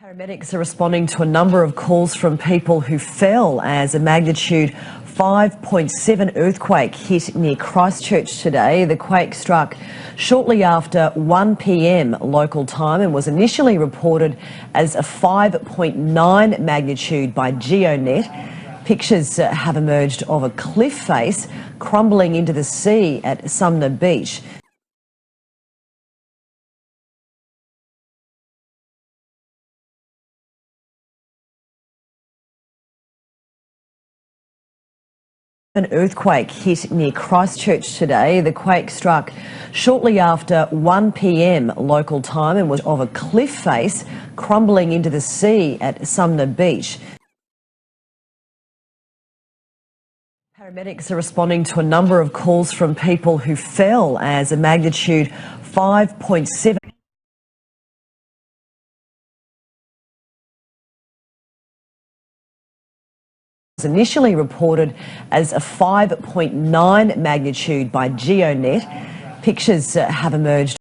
Paramedics are responding to a number of calls from people who fell as a magnitude 5.7 earthquake hit near Christchurch today. The quake struck shortly after 1 p.m. local time and was initially reported as a 5.9 magnitude by GeoNet. Pictures have emerged of a cliff face crumbling into the sea at Sumner beach. An earthquake hit near Christchurch today. The quake struck shortly after 1 p.m. local time and was of a cliff face crumbling into the sea at Sumner beach. Paramedics are responding to a number of calls from people who fell as a magnitude 5.7 was initially reported as a 5.9 magnitude by GeoNet. Pictures have emerged